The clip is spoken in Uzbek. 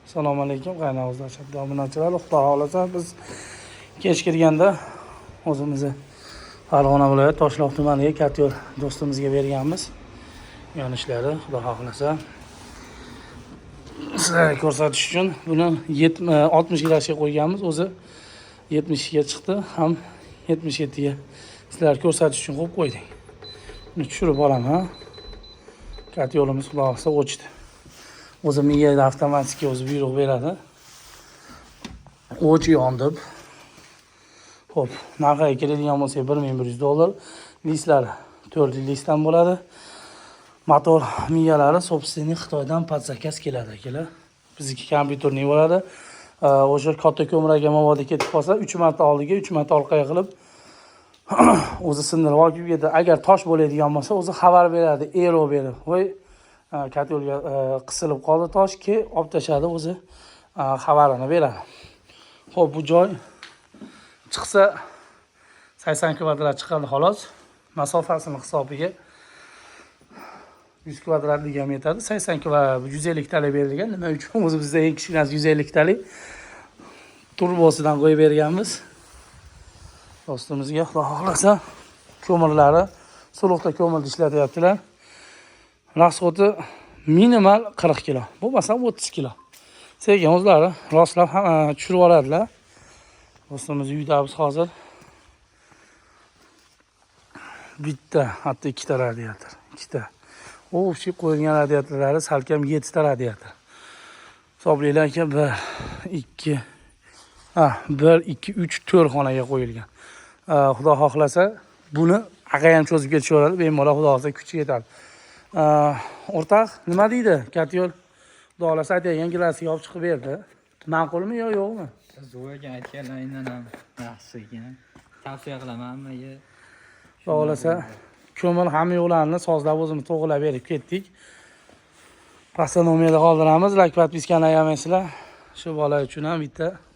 Assalomu alaykum qaynog'izlar, obunachilar. Xudo xolasa biz kech kirganda o'zimizni Farg'ona viloyati Toshloq tumaniga Katyol do'stimizga berganmiz. Yonishlari xudo xolasa sizlarga ko'rsatish uchun buni 60 grashga qo'yganmiz. O'zi 70 ga chiqdi, ham 77 ga sizlarga ko'rsatish uchun qo'yib qo'ydik. Buni tushirib olaman. Katyolimiz xudo xolasa o'chdi. O'zi miyada avtomatik o'zi buyruq beradi. O'ch yondib. Xo'p, narxiga keladigan bo'lsak $1100. Listlari 4 listdan bo'ladi. Motor miyalari собственный Xitoydan podzakaz keladi akalar. Bizniki kompyuterning bo'ladi. O'sha katta ko'miraga mavodi ketib qolsa 3 marta oldiga, 3 marta orqaga qilib o'zi sindirib olib ketadi. Agar tosh bo'ladigan bo'lsa, o'zi xabar beradi, ero berib. Voy Katyolga qisilib qoldi toshki, olib tashadi, o'zi xabarini beradi. Xo'p, bu joy chiqsa 80 kvadrat chiqadi xolos. Masofasini hisobiga 100 kvadratlik ham yetadi. 80 kvadrat 150 talik berilgan. Nima uchun? O'zi bizda eng kichkinasi 150 talik turbosidan qo'yib berganmiz. Do'stimizga xudo xolasa ko'mirlari suluqda ko'mirda ishlatyaptilar. Rasxoti minimal 40 kilo. Bo'lmasa 30 kilo. Sekin o'zlari rostlab tushirib oladilar. Do'stimiz uydamiz hozir. Bitta, hatto ikkita radiator. Ikkita. O'xshi qo'yilgan radiatorlari salkam 7 ta radiator. Hisoblaylar aka 1 2 3 4 xonaga qo'yilgan. Xudo xohlasa buni aqay ham cho'zib ketishaveradi. Bemalol xudo xohlasa kuchi yetadi. O'rtaq nima deydi? Katyol xudo xohlasa yangilasiga olib chiqib berdi. Ma'qulmi yo yo'qmi? Zo'rga aytganlaringdan ham yaxshi ekan. Tavsiya qilaman hammaga. Xudo xohlasa ko'mir ham yo'qlarini sozlab o'zimiz to'g'rilab berib ketdik. Pastda nomerda qoldiramiz. Like, podpiskani ayamaysizlar. Shu bola uchun ham bitta